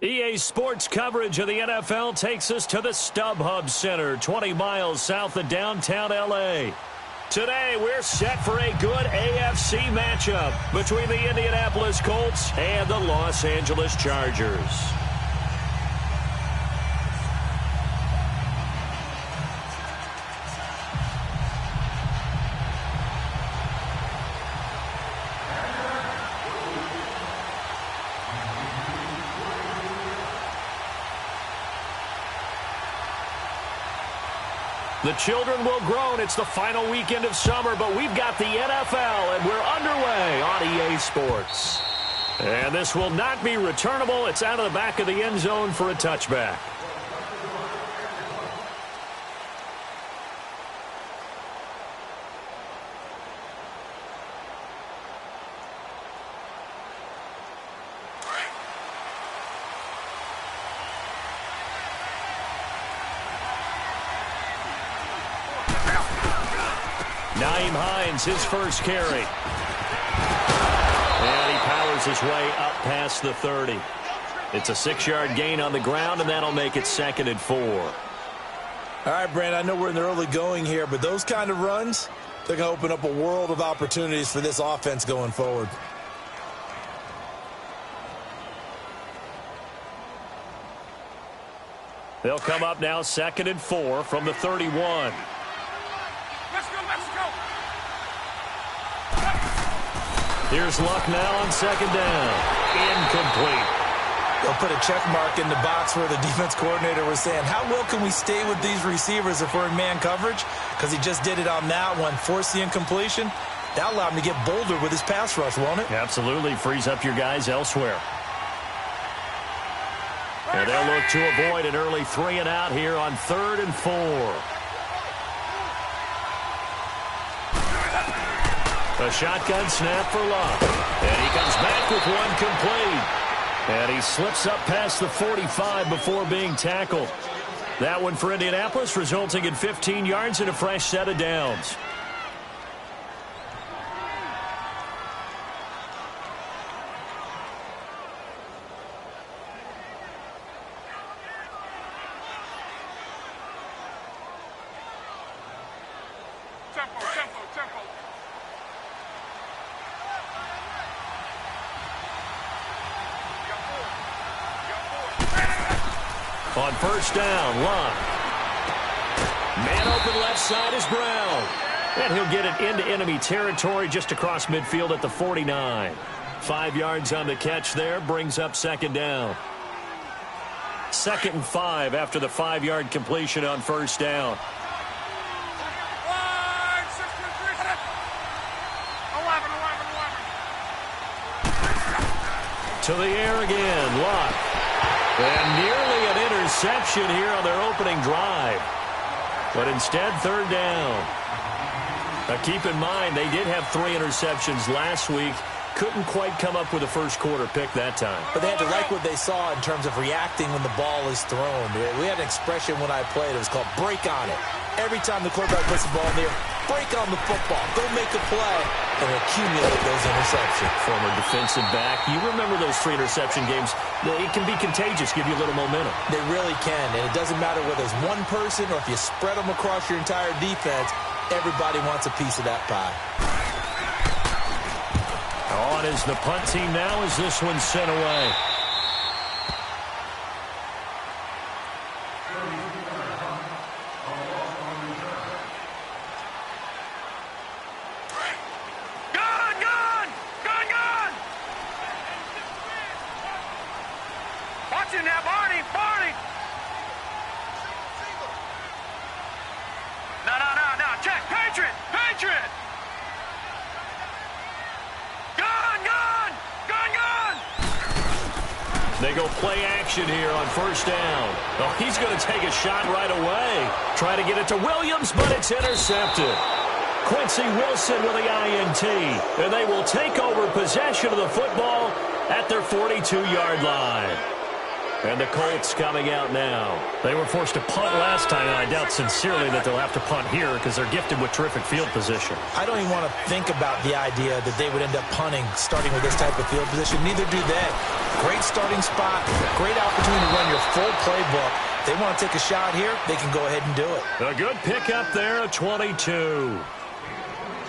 EA Sports coverage of the NFL takes us to the StubHub Center, 20 miles south of downtown L.A. Today, we're set for a good AFC matchup between the Indianapolis Colts and the Los Angeles Chargers. The children will groan. It's the final weekend of summer, but we've got the NFL, and we're underway on EA Sports. And this will not be returnable. It's out of the back of the end zone for a touchback. His first carry. And he powers his way up past the 30. It's a 6-yard gain on the ground, and that'll make it 2nd and 4. All right, Brandon, I know we're in the early going here, but those kind of runs, they're going to open up a world of opportunities for this offense going forward. They'll come up now 2nd and 4 from the 31. Here's Luck now on 2nd down. Incomplete. They'll put a check mark in the box where the defense coordinator was saying, how well can we stay with these receivers if we're in man coverage? Because he just did it on that one, forced the incompletion. That allowed him to get bolder with his pass rush, won't it? Absolutely. Frees up your guys elsewhere. And they'll look to avoid an early 3-and-out here on 3rd and 4. A shotgun snap for Luck. And he comes back with one complete. And he slips up past the 45 before being tackled. That one for Indianapolis, resulting in 15 yards and a fresh set of downs. On first down, Luck. Man open left side is Brown. And he'll get it into enemy territory just across midfield at the 49. 5 yards on the catch there, brings up 2nd down. 2nd and 5 after the 5-yard completion on first down. To the air again, Luck. And nearly an interception here on their opening drive. But instead, 3rd down. Now keep in mind, they did have 3 interceptions last week. Couldn't quite come up with a first-quarter pick that time. But they had to like what they saw in terms of reacting when the ball is thrown. We had an expression when I played. It was called break on it. Every time the quarterback puts the ball in there, break on the football. Go make a play and accumulate those interceptions. Former defensive back. You remember those 3 interception games. It can be contagious, give you a little momentum. They really can, and it doesn't matter whether it's one person or if you spread them across your entire defense, everybody wants a piece of that pie. On is the punt team now as this one's sent away. They go play action here on first down. Oh, he's going to take a shot right away. Try to get it to Williams, but it's intercepted. Quincy Wilson with the INT. And they will take over possession of the football at their 42-yard line. And the Colts coming out now. They were forced to punt last time, and I doubt sincerely that they'll have to punt here because they're gifted with terrific field position. I don't even want to think about the idea that they would end up punting starting with this type of field position. Neither do they. Great starting spot, great opportunity to run your full playbook. If they want to take a shot here, they can go ahead and do it. A good pickup there at 22.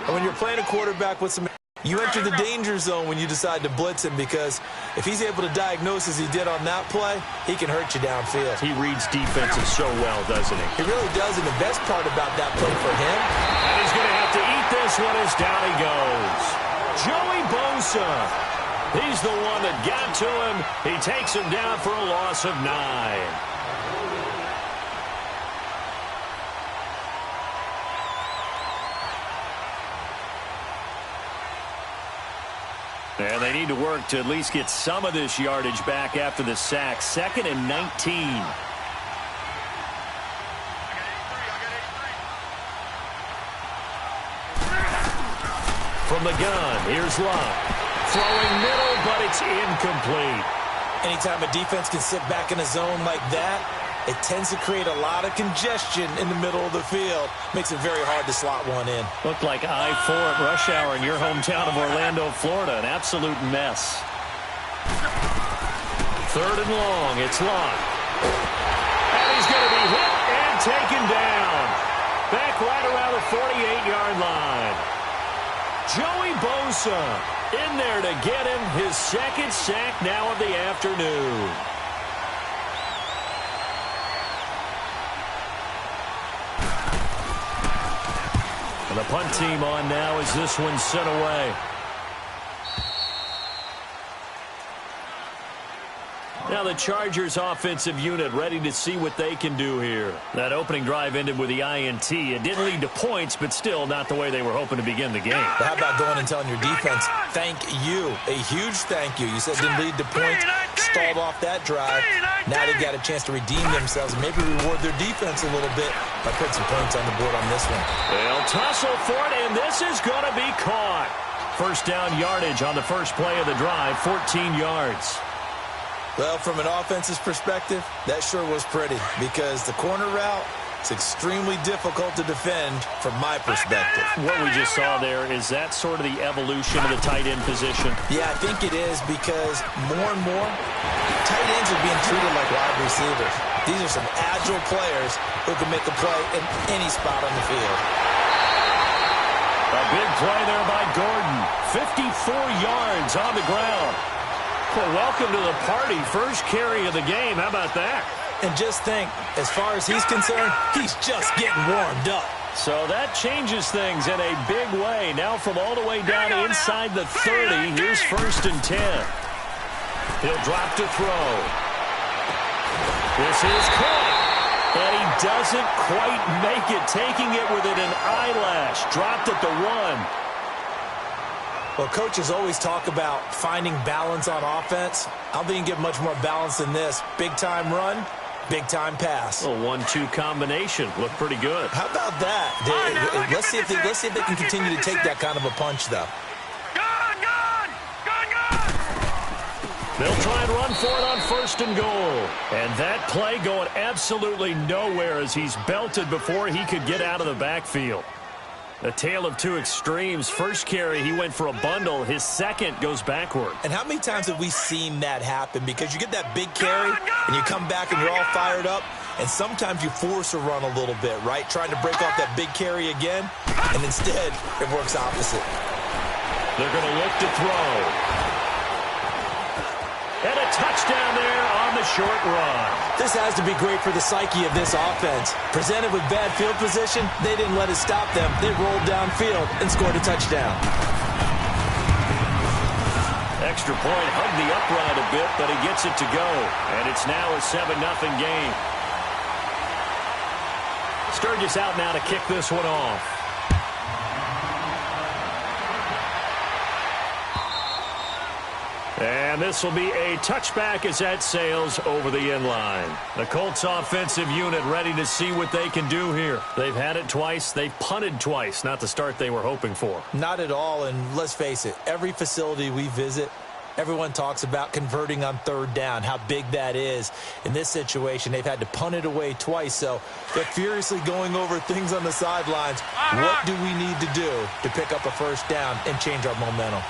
And when you're playing a quarterback with some... You enter the danger zone when you decide to blitz him, because if he's able to diagnose as he did on that play, he can hurt you downfield. He reads defenses so well, doesn't he? He really does, and the best part about that play for him... And he's going to have to eat this one as down he goes. Joey Bosa. He's the one that got to him. He takes him down for a loss of 9. And they need to work to at least get some of this yardage back after the sack. 2nd and 19. From the gun, here's Locke. Throwing middle, but it's incomplete. Anytime a defense can sit back in a zone like that, it tends to create a lot of congestion in the middle of the field. Makes it very hard to slot one in. Looked like I-4 at rush hour in your hometown of Orlando, Florida. An absolute mess. 3rd and long. It's Locke. And he's going to be hit and taken down. Back right around the 48-yard line. Joey Bosa in there to get him his 2nd sack now of the afternoon. And the punt team on now as this one's sent away. Now the Chargers offensive unit ready to see what they can do here. That opening drive ended with the INT. It didn't lead to points, but still not the way they were hoping to begin the game. But how about going and telling your defense, thank you, a huge thank you. You said it didn't lead to points, stalled off that drive. Now they've got a chance to redeem themselves and maybe reward their defense a little bit by putting some points on the board on this one. They'll tussle for it, and this is going to be caught. First down yardage on the first play of the drive, 14 yards. Well, from an offense's perspective, that sure was pretty, because the corner route is extremely difficult to defend from my perspective. What we just saw there, is that sort of the evolution of the tight end position? Yeah, I think it is, because more and more, tight ends are being treated like wide receivers. These are some agile players who can make a play in any spot on the field. A big play there by Gordon. 54 yards on the ground. Well, welcome to the party. First carry of the game. How about that? And just think, as far as he's concerned, he's just getting warmed up. So that changes things in a big way. Now from all the way down inside the 30, here's 1st and 10. He'll drop to throw. This is caught. And he doesn't quite make it, taking it within an eyelash. Dropped at the 1. Well, coaches always talk about finding balance on offense. I don't think you can get much more balance than this. Big-time run, big-time pass. A 1-2 combination. Looked pretty good. How about that? Let's see if they can continue to take that kind of a punch, though. They'll try and run for it on 1st and goal. And that play going absolutely nowhere as he's belted before he could get out of the backfield. A tale of two extremes. First carry, he went for a bundle. His second goes backward. And how many times have we seen that happen? Because you get that big carry, and you come back and you're all fired up, and sometimes you force a run a little bit, right? Trying to break off that big carry again, and instead it works opposite. They're going to look to throw. And a touchdown there on the short run. This has to be great for the psyche of this offense. Presented with bad field position, they didn't let it stop them. They rolled downfield and scored a touchdown. Extra point, hugged the upright a bit, but he gets it to go. And it's now a 7-0 game. Sturgis out now to kick this one off. And this will be a touchback as that sails over the end line. The Colts offensive unit ready to see what they can do here. They've had it twice. They've punted twice. Not the start they were hoping for. Not at all, and let's face it, every facility we visit, everyone talks about converting on 3rd down, how big that is. In this situation, they've had to punt it away twice, so they're furiously going over things on the sidelines. What do we need to do to pick up a 1st down and change our momentum?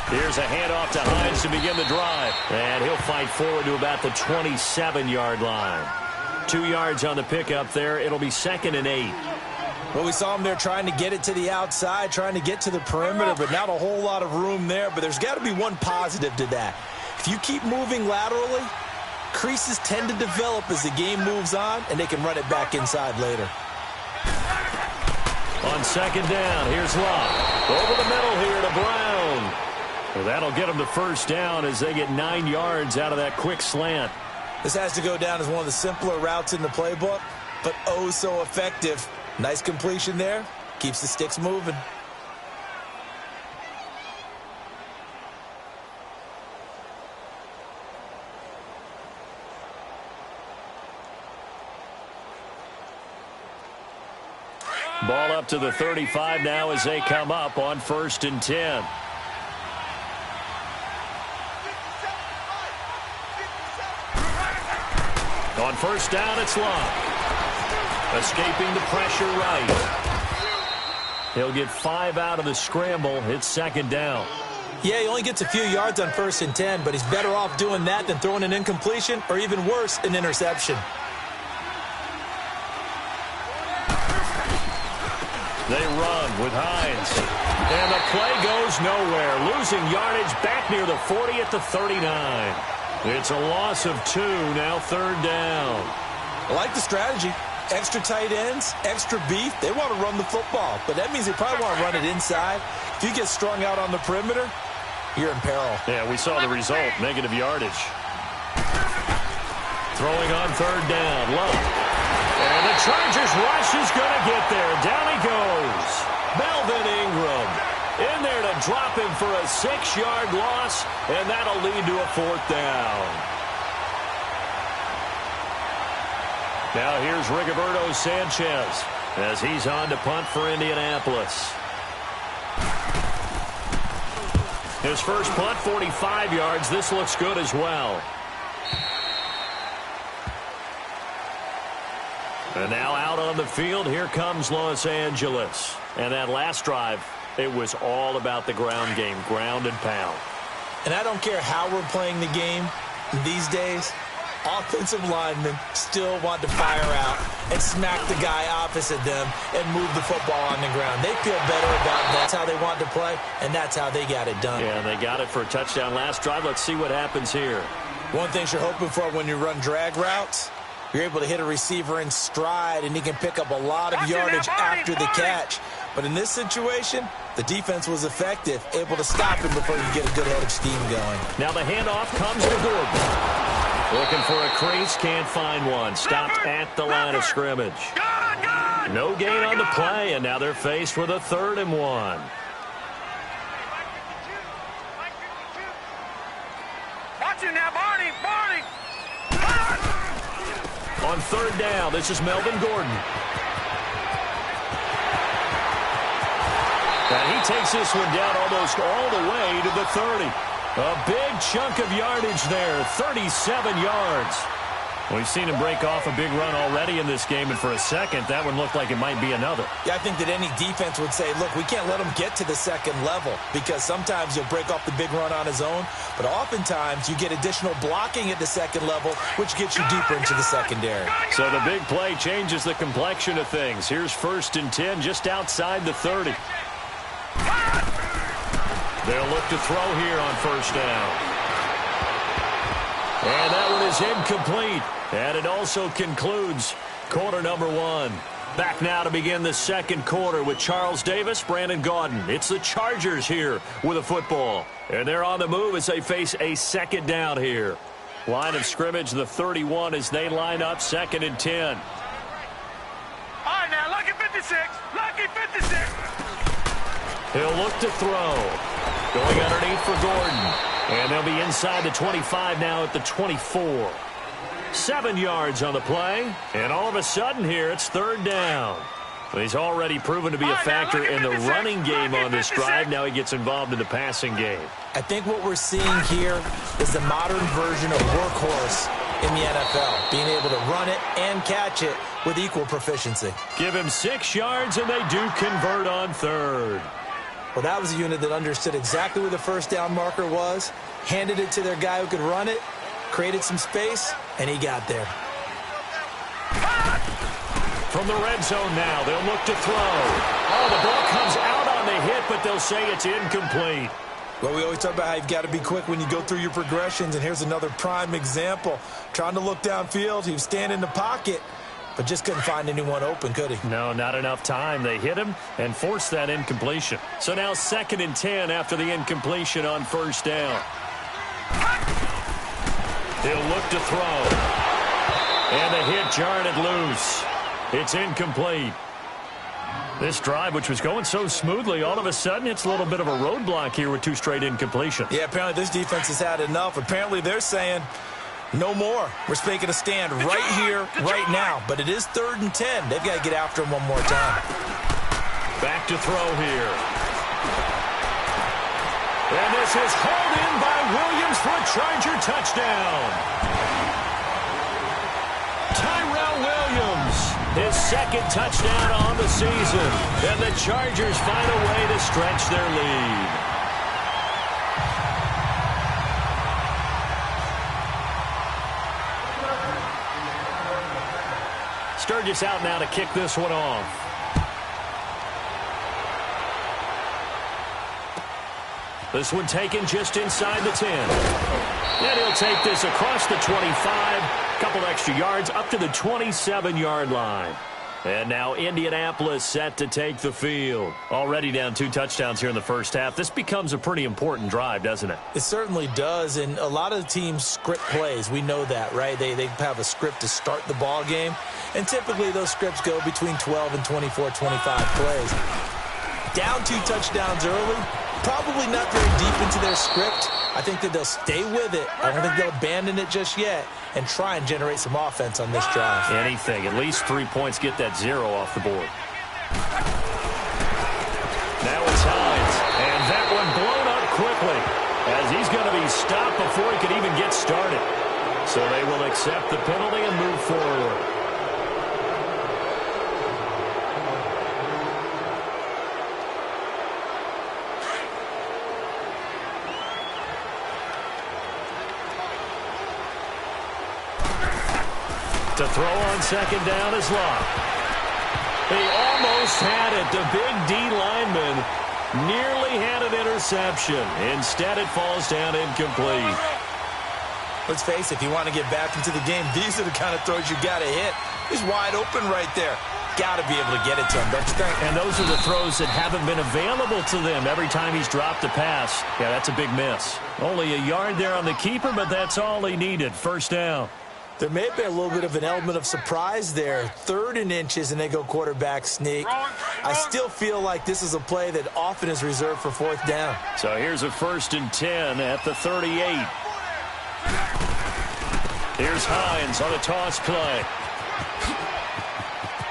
Here's a handoff to Hines to begin the drive. And he'll fight forward to about the 27-yard line. 2 yards on the pickup there. It'll be 2nd and 8. Well, we saw him there trying to get it to the outside, trying to get to the perimeter, but not a whole lot of room there. But there's got to be one positive to that. If you keep moving laterally, creases tend to develop as the game moves on, and they can run it back inside later. On 2nd down, here's Love. Over the middle here to Brown. Well, that'll get them the first down as they get 9 yards out of that quick slant. This has to go down as one of the simpler routes in the playbook, but oh so effective. Nice completion there. Keeps the sticks moving. Ball up to the 35 now as they come up on 1st and 10. On 1st down, it's Love. Escaping the pressure right. He'll get 5 out of the scramble. It's 2nd down. Yeah, he only gets a few yards on 1st and 10, but he's better off doing that than throwing an incompletion or even worse, an interception. They run with Hines. And the play goes nowhere. Losing yardage back near the 40 at the 39. It's a loss of 2, now 3rd down. I like the strategy. Extra tight ends, extra beef. They want to run the football, but that means they probably want to run it inside. If you get strung out on the perimeter, you're in peril. Yeah, we saw the result, negative yardage. Throwing on 3rd down, Love. And the Chargers rush is going to get there. Down he goes. Melvin Ingram in there to drop him for a 6-yard loss, and that'll lead to a 4th down. Now here's Rigoberto Sanchez as he's on to punt for Indianapolis. His first punt, 45 yards. This looks good as well. And now out on the field, here comes Los Angeles. And that last drive, it was all about the ground game, ground and pound. And I don't care how we're playing the game these days, offensive linemen still want to fire out and smack the guy opposite them and move the football on the ground. They feel better about that. That's how they want to play, and that's how they got it done. Yeah, and they got it for a touchdown last drive. Let's see what happens here. One thing you're hoping for when you run drag routes, you're able to hit a receiver in stride, and he can pick up a lot of yardage after the catch. But in this situation, the defense was effective, able to stop him before you get a good head of steam going. Now the handoff comes to Gordon. Looking for a crease, can't find one. Stopped at the line of scrimmage. No gain on the play, and now they're faced with a 3rd and 1. Watch it now, Barney! On 3rd down, this is Melvin Gordon. And he takes this one down almost all the way to the 30. A big chunk of yardage there, 37 yards. We've seen him break off a big run already in this game, and for a second, that one looked like it might be another. Yeah, I think that any defense would say, look, we can't let him get to the 2nd level, because sometimes he'll break off the big run on his own, but oftentimes you get additional blocking at the 2nd level, which gets you deeper into the secondary. So the big play changes the complexion of things. Here's 1st and 10, just outside the 30. They'll look to throw here on 1st down. And that one is incomplete. And it also concludes quarter number 1. Back now to begin the 2nd quarter with Charles Davis, Brandon Gaudin. It's the Chargers here with a football. And they're on the move as they face a 2nd down here. Line of scrimmage, the 31 as they line up 2nd and 10. All right, now, lucky 56. Lucky 56. He'll look to throw. Going underneath for Gordon. And they'll be inside the 25 now at the 24. 7 yards on the play. And all of a sudden here, it's 3rd down. He's already proven to be a factor in the running game on this drive. Now he gets involved in the passing game. I think what we're seeing here is the modern version of workhorse in the NFL, being able to run it and catch it with equal proficiency. Give him 6 yards, and they do convert on 3rd. Well, that was a unit that understood exactly where the first down marker was, handed it to their guy who could run it, created some space, and he got there. From the red zone now, they'll look to throw. Oh, the ball comes out on the hit, but they'll say it's incomplete. Well, we always talk about how you've got to be quick when you go through your progressions, and here's another prime example. Trying to look downfield, he was standing in the pocket, but just couldn't find anyone open, could he? No, not enough time. They hit him and forced that incompletion. So now 2nd and 10 after the incompletion on first down. He'll look to throw. And the hit jarred it loose. It's incomplete. This drive, which was going so smoothly, all of a sudden it's a little bit of a roadblock here with 2 straight incompletions. Yeah, apparently this defense has had enough. Apparently they're saying no more. We're making a stand right here, right now. But it is 3rd and 10. They've got to get after him one more time. Back to throw here. And this is hauled in by Williams for a Charger touchdown. Tyrell Williams, his 2nd touchdown on the season. And the Chargers find a way to stretch their lead. Sturgis out now to kick this one off. This one taken just inside the 10. And he'll take this across the 25. A couple extra yards up to the 27-yard line. And now Indianapolis set to take the field. Already down 2 touchdowns here in the first half. This becomes a pretty important drive, doesn't it? It certainly does, and a lot of the teams script plays. We know that, right? They have a script to start the ball game, and typically those scripts go between 12 and 24, 25 plays. Down 2 touchdowns early, probably not very deep into their script. I think that they'll stay with it. I don't think they'll abandon it just yet and try and generate some offense on this drive. Anything. At least 3 points, get that 0 off the board. Now it's Hines. And that one blown up quickly as he's going to be stopped before he could even get started. So they will accept the penalty and move forward. To throw on 2nd down is Locke. He almost had it. The big D lineman nearly had an interception. Instead, it falls down incomplete. Let's face it, if you want to get back into the game, these are the kind of throws you got to hit. He's wide open right there. Got to be able to get it to him, don't you think? And those are the throws that haven't been available to them every time he's dropped a pass. Yeah, that's a big miss. Only a yard there on the keeper, but that's all he needed. First down. There may have been a little bit of an element of surprise there. 3rd and inches, and they go quarterback sneak. I still feel like this is a play that often is reserved for 4th down. So here's a 1st and 10 at the 38. Here's Hines on a toss play.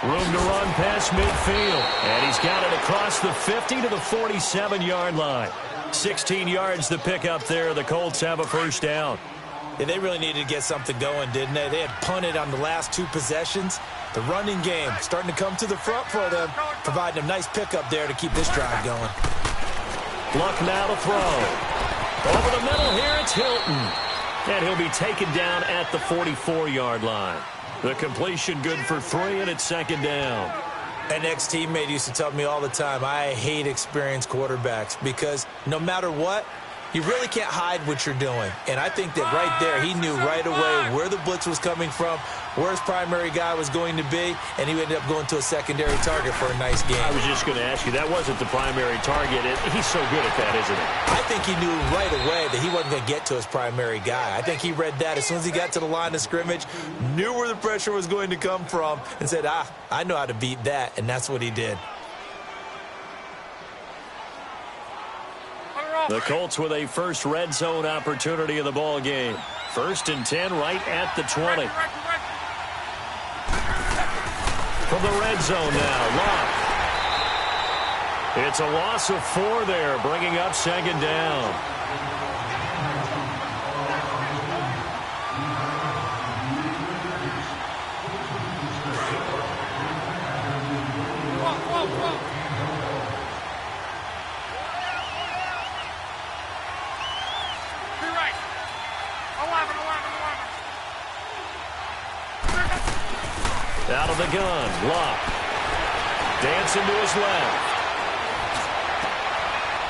Room to run past midfield. And he's got it across the 50 to the 47-yard line. 16 yards to pick up there. The Colts have a 1st down. Yeah, they really needed to get something going, didn't they? They had punted on the last 2 possessions. The running game starting to come to the front for them, providing a nice pickup there to keep this drive going. Luck now to throw. Over the middle here, it's Hilton. And he'll be taken down at the 44-yard line. The completion good for 3, and it's 2nd down. An ex-teammate used to tell me all the time, I hate experienced quarterbacks because no matter what, you really can't hide what you're doing. And I think that right there, he knew right away where the blitz was coming from, where his primary guy was going to be, and he ended up going to a secondary target for a nice game. I was just going to ask you, that wasn't the primary target. He's so good at that, isn't he? I think he knew right away that he wasn't going to get to his primary guy. I think he read that as soon as he got to the line of scrimmage, knew where the pressure was going to come from, and said, I know how to beat that, and that's what he did. The Colts with a first red zone opportunity of the ball game. 1st and 10 right at the 20. From the red zone now, Locke. It's a loss of 4 there, bringing up 2nd down. Out of the gun, Luck. Dancing to his left.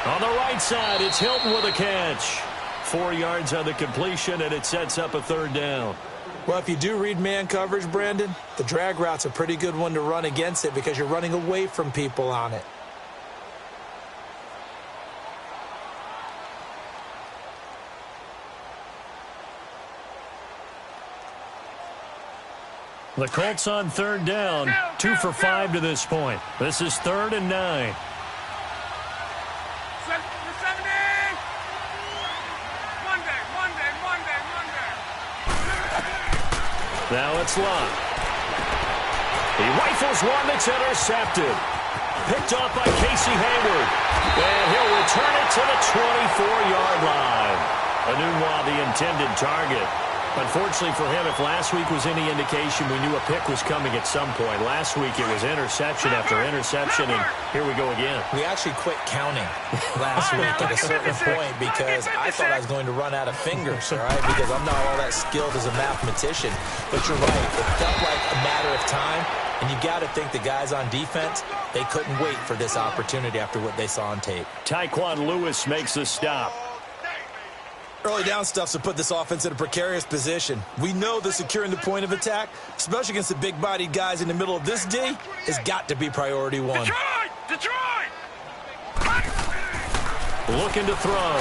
On the right side, it's Hilton with a catch. 4 yards on the completion, and it sets up a third down. Well, if you do read man coverage, Brandon, the drag route's a pretty good one to run against it because you're running away from people on it. The Colts on third down, 2 for 5 to this point. This is 3rd and 9. Now it's Luck. He rifles one that's intercepted. Picked off by Casey Hayward. And he'll return it to the 24-yard line. Anunwa, the intended target. Unfortunately for him, if last week was any indication, we knew a pick was coming at some point. Last week it was interception after interception, and here we go again. We actually quit counting last week at a certain point because I thought I was going to run out of fingers, all right, because I'm not all that skilled as a mathematician. But you're right. It felt like a matter of time, and you got to think the guys on defense, they couldn't wait for this opportunity after what they saw on tape. Tyquan Lewis makes the stop. Early down stuff to put this offense in a precarious position. We know that securing the point of attack, especially against the big-bodied guys in the middle of this D, has got to be priority one. Detroit! Looking to throw.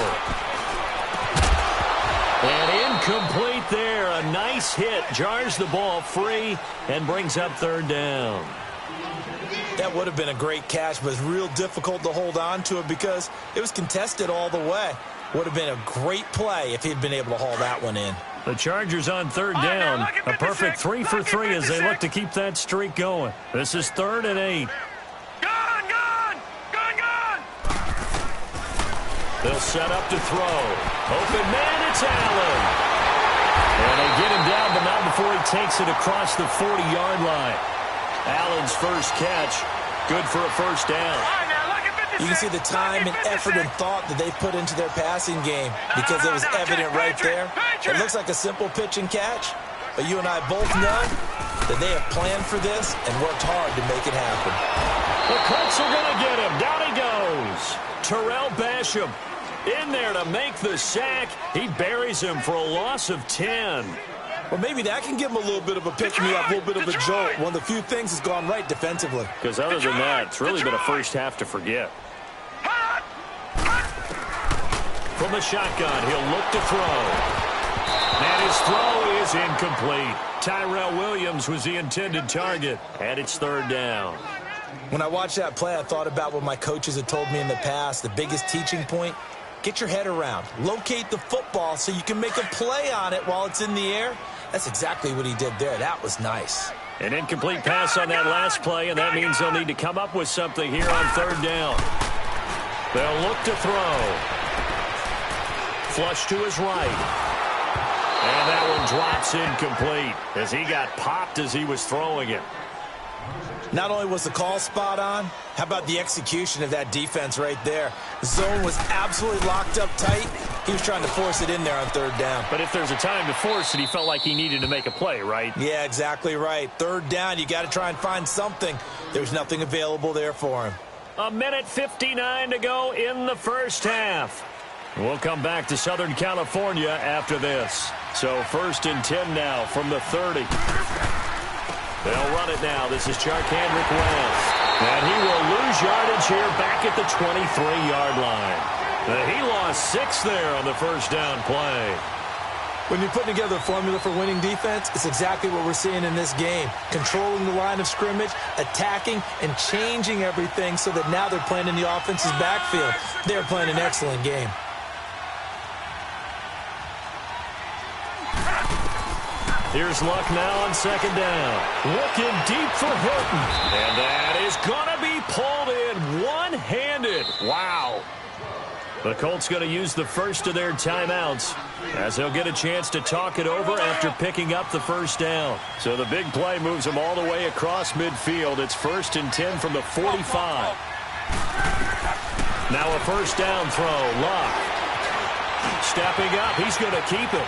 And incomplete there. A nice hit. Jars the ball free and brings up third down. That would have been a great catch, but it's real difficult to hold on to it because it was contested all the way. Would have been a great play if he'd been able to haul that one in. The Chargers on third down. A perfect 3 for 3 as they look to keep that streak going. This is 3rd and 8. Gone! They'll set up to throw. Open man, it's Allen. And they get him down, but not before he takes it across the 40-yard line. Allen's first catch, good for a first down. You can see the time and effort and thought that they put into their passing game because it was evident right there. It looks like a simple pitch and catch, but you and I both know that they have planned for this and worked hard to make it happen. The Colts are going to get him. Down he goes. Terrell Basham in there to make the sack. He buries him for a loss of 10. Well, maybe that can give him a little bit of a pick-me-up, a little bit of a jolt. One of the few things that's gone right defensively. Because other than that, it's really been a first half to forget. From the shotgun, he'll look to throw. And his throw is incomplete. Tyrell Williams was the intended target, and it's third down. When I watched that play, I thought about what my coaches had told me in the past. The biggest teaching point, get your head around. Locate the football so you can make a play on it while it's in the air. That's exactly what he did there. That was nice. An incomplete pass on that last play, and that means they'll need to come up with something here on third down. They'll look to throw. Flush to his right. And that one drops incomplete as he got popped as he was throwing it. Not only was the call spot on, how about the execution of that defense right there? The zone was absolutely locked up tight. He was trying to force it in there on third down. But if there's a time to force it, he felt like he needed to make a play, right? Yeah, exactly right. Third down, you got to try and find something. There's nothing available there for him. 1:59 to go in the first half. We'll come back to Southern California after this. So 1st and 10 now from the 30. They'll run it now. This is Charkandrick West. And he will lose yardage here back at the 23-yard line. He lost 6 there on the first down play. When you put together a formula for winning defense, it's exactly what we're seeing in this game. Controlling the line of scrimmage, attacking, and changing everything so that now they're playing in the offense's backfield. They're playing an excellent game. Here's Luck now on second down. Looking deep for Hilton. And that is going to be pulled in one-handed. Wow. The Colts going to use the first of their timeouts as they'll get a chance to talk it over after picking up the first down. So the big play moves them all the way across midfield. It's 1st and 10 from the 45. Now a first down throw. Luck stepping up. He's going to keep it.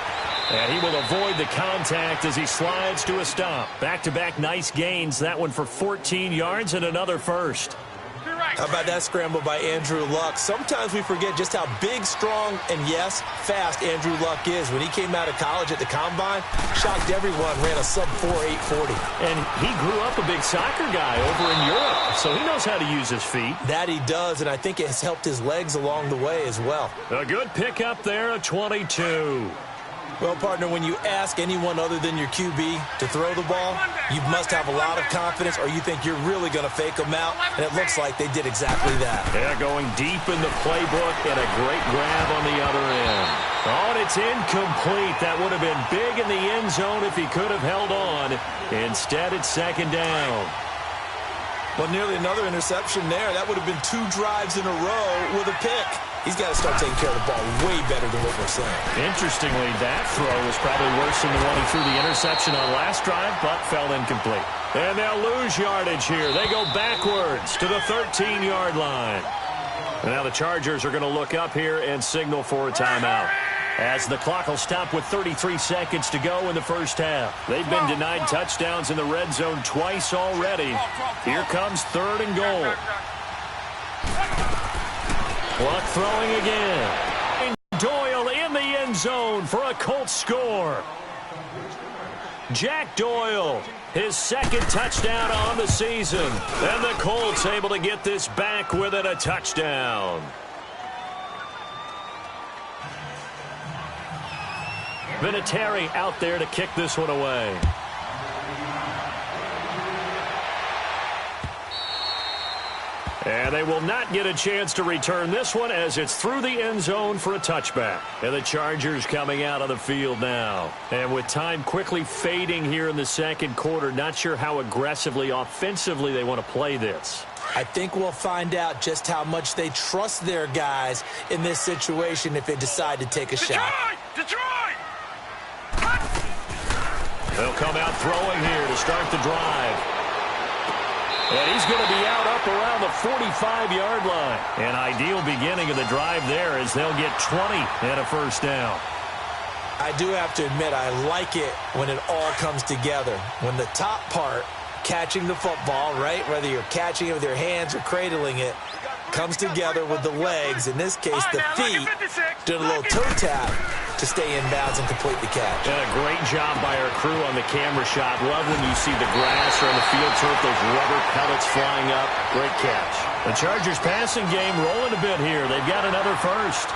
And he will avoid the contact as he slides to a stop. Back-to-back nice gains. That one for 14 yards and another first. How about that scramble by Andrew Luck? Sometimes we forget just how big, strong, and, yes, fast Andrew Luck is. When he came out of college at the Combine, shocked everyone, ran a sub-4 840. And he grew up a big soccer guy over in Europe, so he knows how to use his feet. That he does, and I think it has helped his legs along the way as well. A good pickup there, a 22. Well, partner, when you ask anyone other than your QB to throw the ball, you must have a lot of confidence or you think you're really going to fake them out, and it looks like they did exactly that. Yeah, going deep in the playbook and a great grab on the other end. Oh, and it's incomplete. That would have been big in the end zone if he could have held on. Instead, it's second down. Well, nearly another interception there. That would have been 2 drives in a row with a pick. He's got to start taking care of the ball way better than what we're saying. Interestingly, that throw was probably worse than the one he threw the interception on last drive, but fell incomplete. And they'll lose yardage here. They go backwards to the 13-yard line. And now the Chargers are going to look up here and signal for a timeout, as the clock will stop with 33 seconds to go in the first half. They've been denied touchdowns in the red zone twice already. Here comes 3rd and goal. Clock throwing again. And Doyle in the end zone for a Colts score. Jack Doyle, his 2nd touchdown on the season. And the Colts able to get this back within a touchdown. Vinatieri out there to kick this one away. And they will not get a chance to return this one as it's through the end zone for a touchback. And the Chargers coming out on the field now. And with time quickly fading here in the second quarter, not sure how aggressively, offensively they want to play this. I think we'll find out just how much they trust their guys in this situation if they decide to take a shot. Detroit! They'll come out throwing here to start the drive. And he's going to be out up around the 45-yard line. An ideal beginning of the drive there as they'll get 20 and a first down. I do have to admit I like it when it all comes together. When the top part, catching the football, right, whether you're catching it with your hands or cradling it, comes together with the legs, in this case the feet, doing a little toe tap to stay in bounds and complete the catch. And a great job by our crew on the camera shot. Love when you see the grass or on the field turf, those rubber pellets flying up. Great catch. The Chargers passing game rolling a bit here. They've got another first.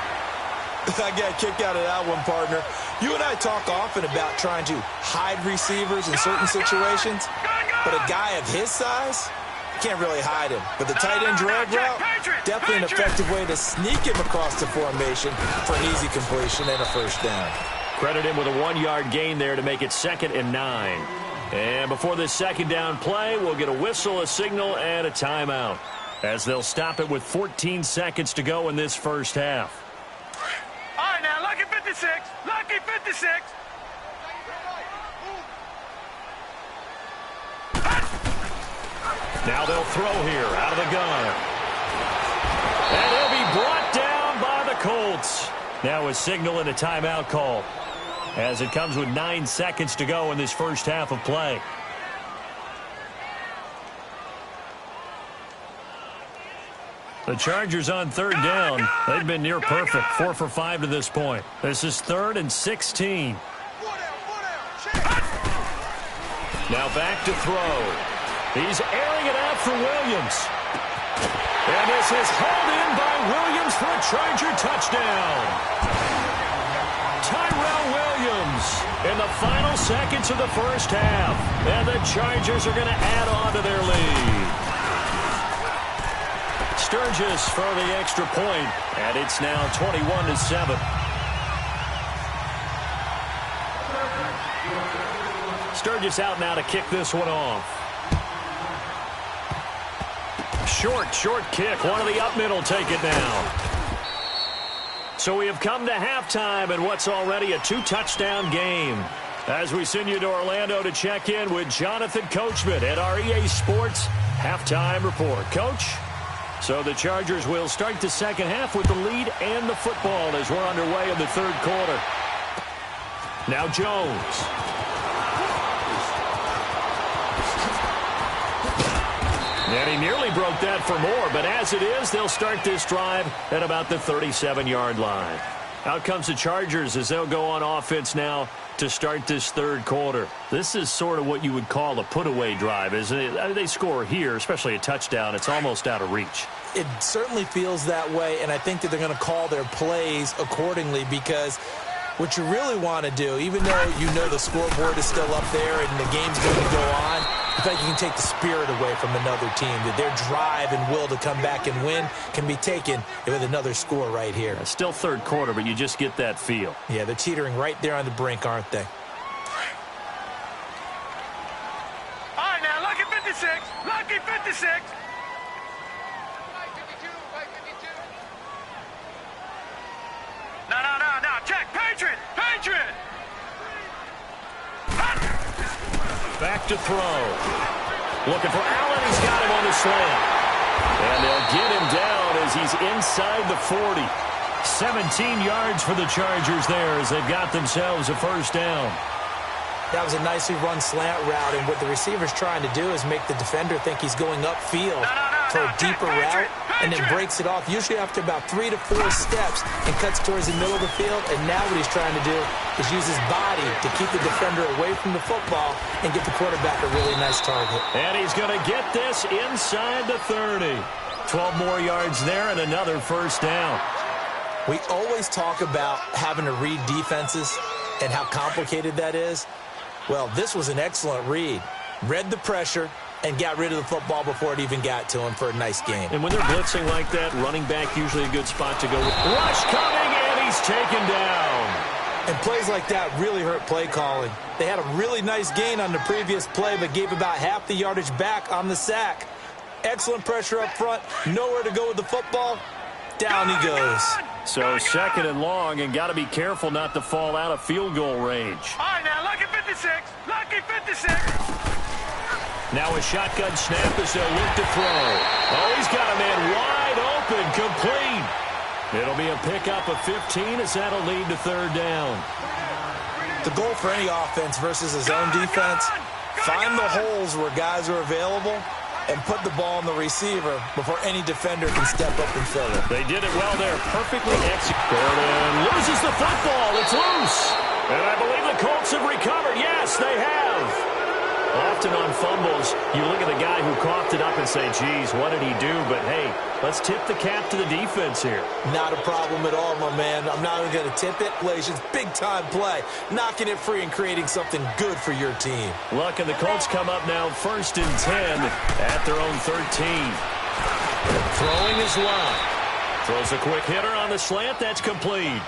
I got a kick out of that one, partner. You and I talk often about trying to hide receivers in certain situations, but a guy of his size, can't really hide him. But the tight end drag route, definitely an effective way to sneak him across the formation for an easy completion and a first down. Credit him with a 1-yard gain there to make it 2nd and 9. And before this second down play, we'll get a whistle, a signal, and a timeout, as they'll stop it with 14 seconds to go in this first half. All right, now, lucky 56. Lucky 56. Now they'll throw here out of the gun. And he'll be brought down by the Colts. Now a signal and a timeout call, as it comes with 9 seconds to go in this first half of play. The Chargers on 3rd down. They've been near perfect, 4 for 5 to this point. This is 3rd and 16. Now back to throw. He's airing it out for Williams. And this is hauled in by Williams for a Charger touchdown. Tyrell Williams in the final seconds of the first half. And the Chargers are going to add on to their lead. Sturgis for the extra point, and it's now 21-7. Sturgis out now to kick this one off. Short kick. One of the up middle take it now. So we have come to halftime in what's already a 2-touchdown game, as we send you to Orlando to check in with Jonathan Coachman at our EA Sports Halftime Report. Coach? So the Chargers will start the second half with the lead and the football as we're underway in the third quarter. Now Jones. And he nearly broke that for more, but as it is, they'll start this drive at about the 37-yard line. Out comes the Chargers as they'll go on offense now to start this third quarter. This is sort of what you would call a put-away drive, isn't it? They score here, especially a touchdown. It's almost out of reach. It certainly feels that way, and I think that they're going to call their plays accordingly because what you really want to do, even though you know the scoreboard is still up there and the game's going to go on, I think you can take the spirit away from another team, that their drive and will to come back and win can be taken with another score right here. It's still third quarter, but you just get that feel. Yeah, they're teetering right there on the brink, aren't they? All right, now, lucky 56. Lucky 56. No. Check. Patriot. Patriot. Back to throw. Looking for Allen. He's got him on the slant. And they'll get him down as he's inside the 40. 17 yards for the Chargers there as they've got themselves a first down. That was a nicely run slant route, and what the receiver's trying to do is make the defender think he's going upfield for a deeper route, and then breaks it off, usually after about 3 to 4 steps, and cuts towards the middle of the field. And now what he's trying to do is use his body to keep the defender away from the football and get the quarterback a really nice target. And he's going to get this inside the 30. 12 more yards there and another first down. We always talk about having to read defenses and how complicated that is. Well, this was an excellent read. Read the pressure and got rid of the football before it even got to him for a nice game. And when they're blitzing like that, running back usually a good spot to go. Rush coming, and he's taken down. And plays like that really hurt play calling. They had a really nice gain on the previous play, but gave about half the yardage back on the sack. Excellent pressure up front. Nowhere to go with the football. Down he goes. So second and long, and got to be careful not to fall out of field goal range. All right, now, lucky 56. Lucky 56. Now a shotgun snap as they'll look to throw. Oh, he's got a man wide open, complete. It'll be a pickup of 15 as that'll lead to third down. The goal for any offense versus his own defense, find the holes where guys are available and put the ball on the receiver before any defender can step up and fill it. They did it well there, perfectly executed. And loses the football. It's loose. And I believe the Colts have recovered. Yes, they have. Often on fumbles, you look at the guy who coughed it up and say, geez, what did he do? But, hey, let's tip the cap to the defense here. Not a problem at all, my man. I'm not even going to tip it. It's big-time play. Knocking it free and creating something good for your team. Look, and the Colts come up now 1st and 10 at their own 13. Throwing his line. Throws a quick hitter on the slant. That's complete.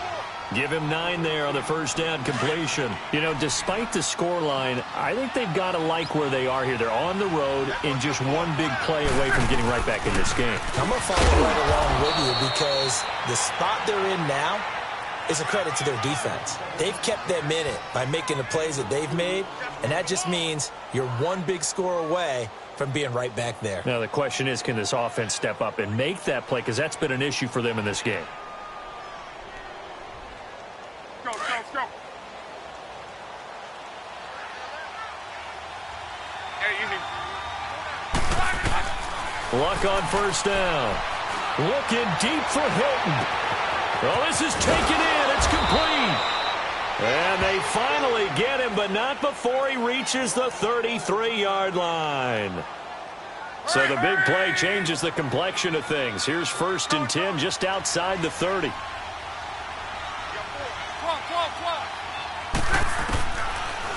Give him 9 there on the first down completion. You know, despite the scoreline, I think they've got to like where they are here. They're on the road and just one big play away from getting right back in this game. I'm going to follow right along with you because the spot they're in now is a credit to their defense. They've kept them in it by making the plays that they've made, and that just means you're one big score away from being right back there. Now, the question is, can this offense step up and make that play? Because that's been an issue for them in this game. Go. Hey, easy. Luck on first down. Looking deep for Hilton. Well, this is taken in. It's complete. And they finally get him, but not before he reaches the 33-yard line. So the big play changes the complexion of things. Here's 1st and 10 just outside the 30.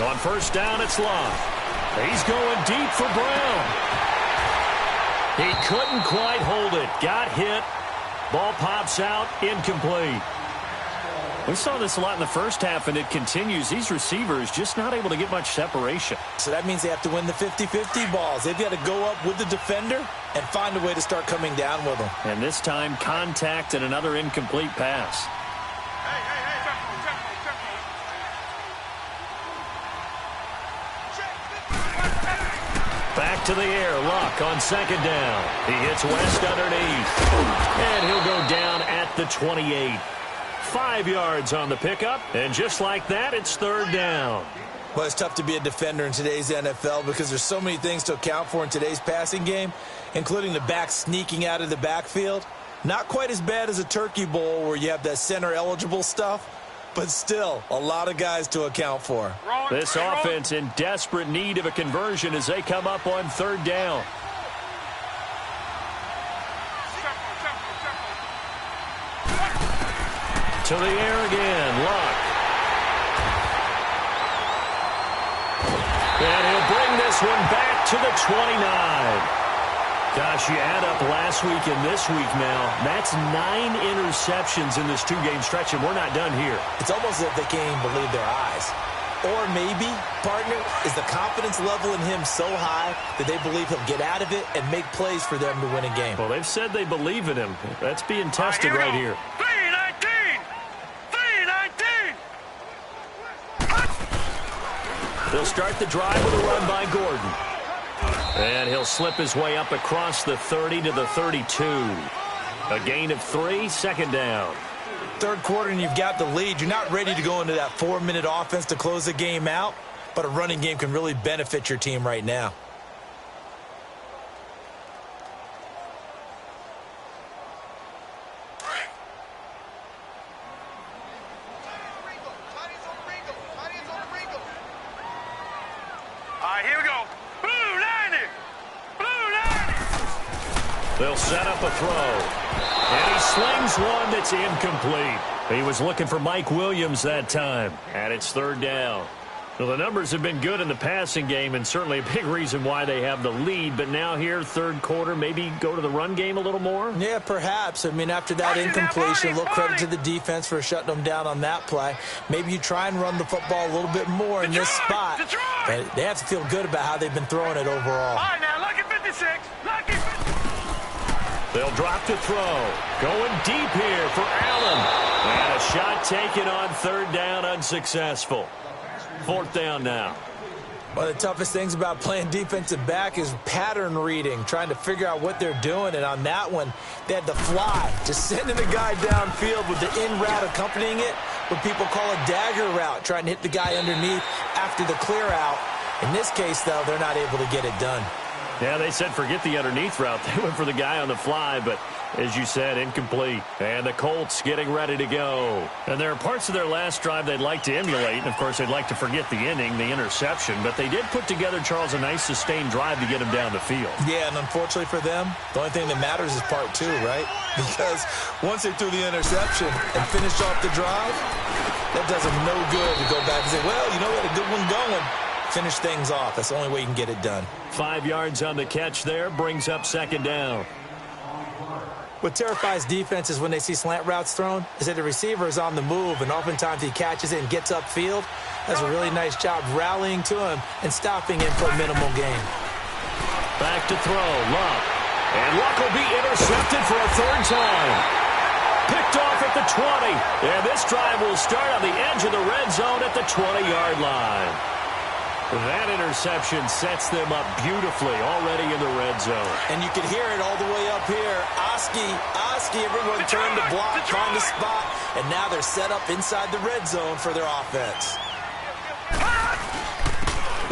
On first down, it's Long. He's going deep for Brown. He couldn't quite hold it. Got hit. Ball pops out. Incomplete. We saw this a lot in the first half, and it continues. These receivers just not able to get much separation. So that means they have to win the 50-50 balls. They've got to go up with the defender and find a way to start coming down with them. And this time, contact and another incomplete pass. Back to the air. Luck on second down. He hits West underneath. And he'll go down at the 28. 5 yards on the pickup, and just like that, it's third down. Well, it's tough to be a defender in today's NFL because there's so many things to account for in today's passing game, including the back sneaking out of the backfield. Not quite as bad as a turkey bowl where you have that center-eligible stuff, but still a lot of guys to account for. This offense in desperate need of a conversion as they come up on third down. To the air again, Luck. And he'll bring this one back to the 29. Gosh, you add up last week and this week now, that's 9 interceptions in this 2-game stretch, and we're not done here. It's almost as if they can't even believe their eyes. Or maybe, partner, is the confidence level in him so high that they believe he'll get out of it and make plays for them to win a game. Well, they've said they believe in him. That's being tested right here. 3-19! They'll start the drive with a run by Gordon. And he'll slip his way up across the 30 to the 32. A gain of 3, second down. Third quarter and you've got the lead. You're not ready to go into that 4-minute offense to close the game out, but a running game can really benefit your team right now. All right, here we go. Blue 90! Blue 90! They'll set up a throw. And he slings one that's incomplete. He was looking for Mike Williams that time. And it's third down. Well, the numbers have been good in the passing game and certainly a big reason why they have the lead. But now here, third quarter, maybe go to the run game a little more? Yeah, perhaps. I mean, after that incompletion, a little credit to the defense for shutting them down on that play. Maybe you try and run the football a little bit more in this spot. But they have to feel good about how they've been throwing it overall. All right, now, lucky 56. Lucky 56. They'll drop to throw. Going deep here for Allen. And a shot taken on third down, unsuccessful. Fourth down now. One of the toughest things about playing defensive back is pattern reading, trying to figure out what they're doing. And on that one, they had the fly, just sending the guy downfield with the in route accompanying it, what people call a dagger route, trying to hit the guy underneath after the clear out. In this case, though, they're not able to get it done. Yeah, they said forget the underneath route. They went for the guy on the fly, but as you said, incomplete. And the Colts getting ready to go. And there are parts of their last drive they'd like to emulate. And, of course, they'd like to forget the inning, the interception. But they did put together, Charles, a nice sustained drive to get him down the field. Yeah, and unfortunately for them, the only thing that matters is part 2, right? Because once they threw the interception and finished off the drive, that does them no good to go back and say, well, you know, we had a good one going. Finish things off. That's the only way you can get it done. 5 yards on the catch there, brings up second down. What terrifies defenses when they see slant routes thrown is that the receiver is on the move, and oftentimes he catches it and gets upfield. Does a really nice job rallying to him and stopping him for a minimal gain. Back to throw, Luck. And Luck will be intercepted for a third time. Picked off at the 20. And this drive will start on the edge of the red zone at the 20-yard line. That interception sets them up beautifully already in the red zone. And you can hear it all the way up here. Oski, everyone turned to block, find a spot, and now they're set up inside the red zone for their offense.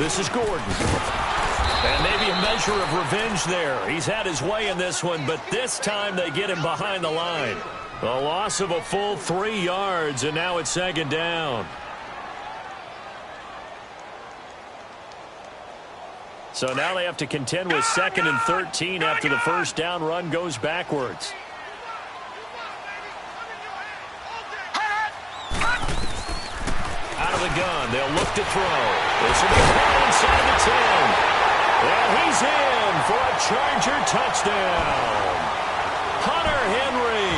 This is Gordon. And maybe a measure of revenge there. He's had his way in this one, but this time they get him behind the line. A loss of a full 3 yards, and now it's second down. So now they have to contend with 2nd and 13 after the first down run goes backwards. Out of the gun, they'll look to throw. This will be caught inside the 10. And he's in for a Charger touchdown. Hunter Henry,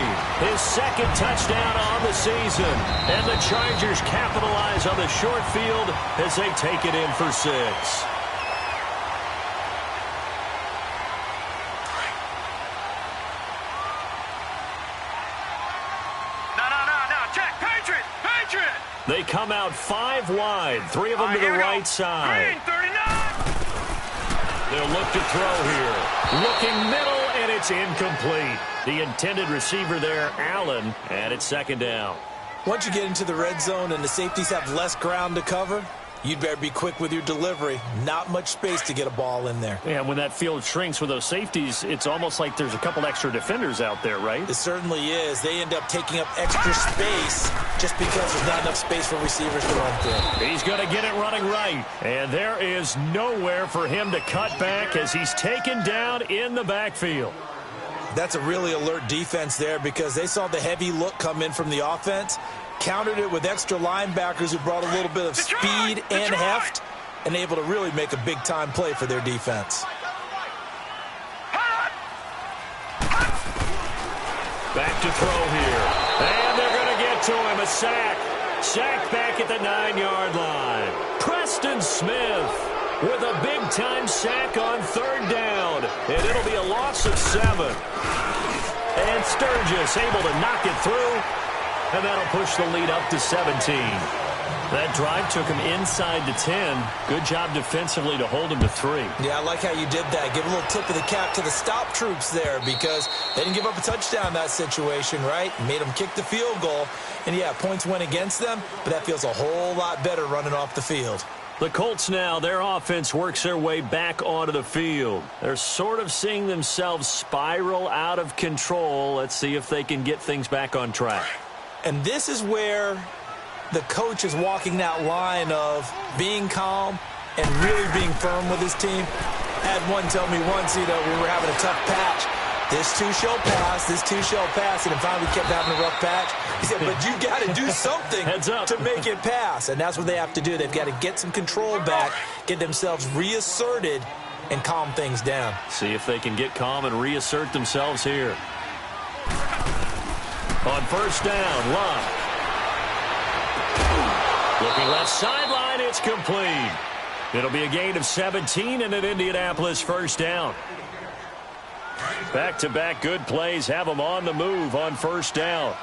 his 2nd touchdown on the season. And the Chargers capitalize on the short field as they take it in for 6. They come out 5 wide, 3 of them to the right side. They'll look to throw here. Looking middle, and it's incomplete. The intended receiver there, Allen, and it's second down. Once you get into the red zone and the safeties have less ground to cover, you'd better be quick with your delivery. Not much space to get a ball in there. Yeah, when that field shrinks with those safeties, it's almost like there's a couple extra defenders out there, right? It certainly is. They end up taking up extra space just because there's not enough space for receivers to run through. He's going to get it running right. And there is nowhere for him to cut back as he's taken down in the backfield. That's a really alert defense there because they saw the heavy look come in from the offense, countered it with extra linebackers who brought a little bit of speed and heft, and able to really make a big-time play for their defense. Back to throw here. And they're going to get to him. A sack. Sacked back at the 9-yard line. Preston Smith with a big-time sack on 3rd down. And it'll be a loss of 7. And Sturgis able to knock it through. And that'll push the lead up to 17. That drive took him inside the 10. Good job defensively to hold him to 3. Yeah, I like how you did that. Give a little tip of the cap to the stop troops there because they didn't give up a touchdown in that situation, right? Made them kick the field goal. And, yeah, points went against them, but that feels a whole lot better running off the field. The Colts now, their offense works their way back onto the field. They're sort of seeing themselves spiral out of control. Let's see if they can get things back on track. And this is where the coach is walking that line of being calm and really being firm with his team. I had one tell me once, we were having a tough patch. This too shall pass, this too shall pass. And then finally we kept having a rough patch. He said, but you got to do something to make it pass. And that's what they have to do. They've got to get some control back, get themselves reasserted, and calm things down. See if they can get calm and reassert themselves here. On 1st down, Love. Looking left sideline, it's complete. It'll be a gain of 17 and an Indianapolis 1st down. Back-to-back good plays have them on the move on 1st down.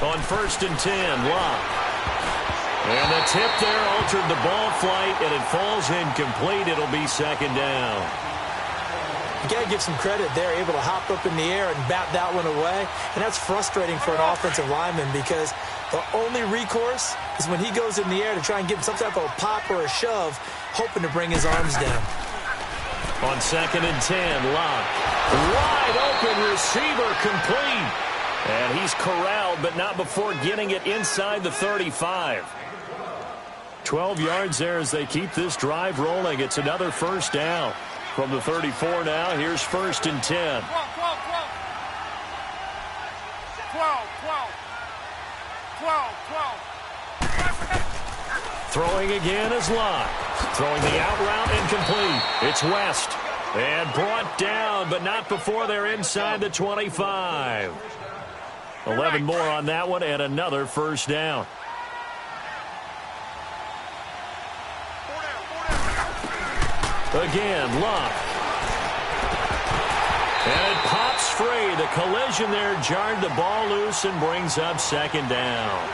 On 1st and 10, Love. And the tip there altered the ball flight, and it falls incomplete. It'll be 2nd down. You got to give some credit there, able to hop up in the air and bat that one away. And that's frustrating for an offensive lineman because the only recourse is when he goes in the air to try and get some type of a pop or a shove, hoping to bring his arms down. On 2nd and 10, Locke. Wide open receiver complete. And he's corralled, but not before getting it inside the 35. 12 yards there as they keep this drive rolling. It's another 1st down. From the 34 now, here's 1st and 10. 12. Throwing again is Locke. Throwing the out route incomplete. It's West. And brought down, but not before they're inside the 25. 11 more on that one, and another 1st down. Again, Locke. And it pops free. The collision there jarred the ball loose and brings up 2nd down.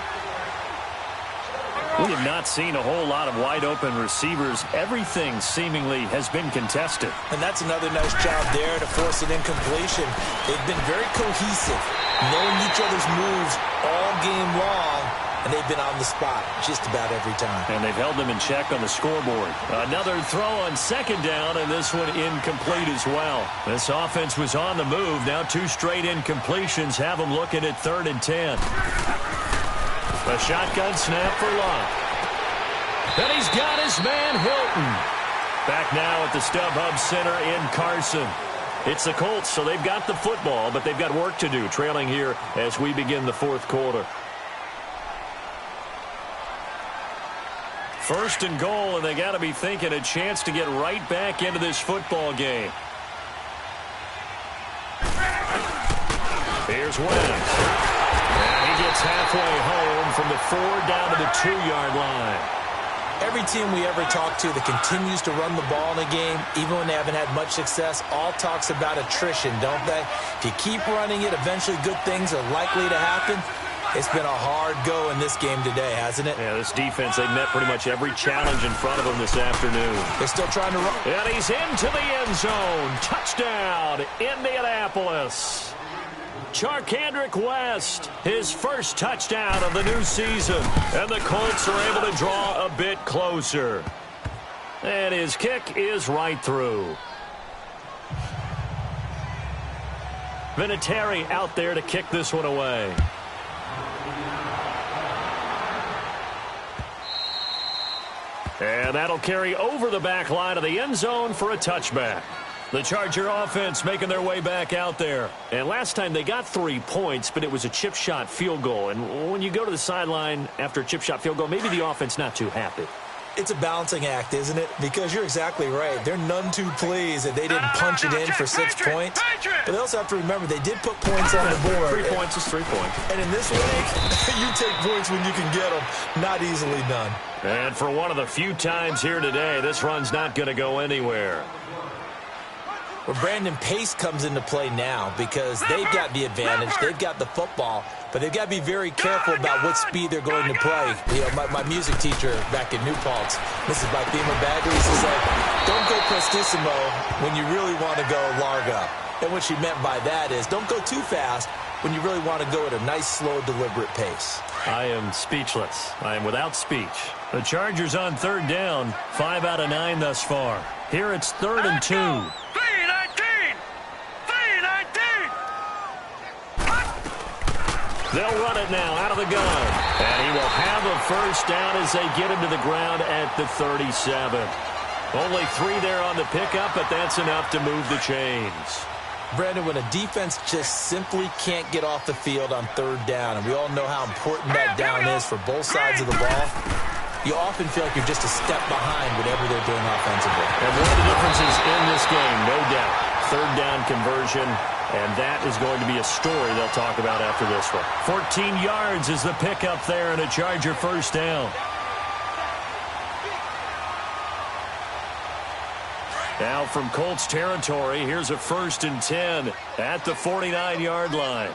We have not seen a whole lot of wide-open receivers. Everything seemingly has been contested. And that's another nice job there to force an incompletion. They've been very cohesive, knowing each other's moves all game long, and they've been on the spot just about every time. And they've held them in check on the scoreboard. Another throw on 2nd down, and this one incomplete as well. This offense was on the move. Now 2 straight incompletions have them looking at 3rd and 10. A shotgun snap for Locke. And he's got his man Hilton. Back now at the StubHub Center in Carson. It's the Colts, so they've got the football, but they've got work to do, trailing here as we begin the 4th quarter. 1st and goal, and they got to be thinking a chance to get right back into this football game. Here's Wentz. And he gets halfway home from the 4 down to the 2-yard line. Every team we ever talk to that continues to run the ball in a game, even when they haven't had much success, all talks about attrition, don't they? If you keep running it, eventually good things are likely to happen. It's been a hard go in this game today, hasn't it? Yeah, this defense, they met pretty much every challenge in front of them this afternoon. They're still trying to run. And he's into the end zone. Touchdown, Indianapolis. Charcandrick West, his first touchdown of the new season. And the Colts are able to draw a bit closer. And his kick is right through. Vinatieri out there to kick this one away. And that'll carry over the back line of the end zone for a touchback. The Charger offense making their way back out there. And last time they got 3 points, but it was a chip shot field goal. And when you go to the sideline after a chip shot field goal, maybe the offense not too happy. It's a balancing act, isn't it? Because you're exactly right. They're none too pleased that they didn't punch it in for 6 points. But they also have to remember they did put points on the board. 3 points is 3 points. And in this league, you take points when you can get them. Not easily done. And for one of the few times here today, this run's not going to go anywhere. Well, Brandon, pace comes into play now because they've got the advantage. They've got the football, but they've got to be very careful about what speed they're going to play. You know, my music teacher back in New Paltz, Mrs. Bithema Bagley, used to say, don't go prestissimo when you really want to go largo. And what she meant by that is don't go too fast when you really want to go at a nice, slow, deliberate pace. I am speechless. I am without speech. The Chargers on 3rd down, 5 out of 9 thus far. Here it's 3rd and 2. 3-19! They'll run it now out of the gun. And he will have a first down as they get him to the ground at the 37. Only 3 there on the pickup, but that's enough to move the chains. Brandon, when a defense just simply can't get off the field on 3rd down, and we all know how important that down is for both sides of the ball, you often feel like you're just a step behind whatever they're doing offensively. And one of the differences in this game, no doubt, 3rd down conversion, and that is going to be a story they'll talk about after this one. 14 yards is the pickup there and a Charger first down. Now from Colts territory, here's a 1st and 10 at the 49-yard line.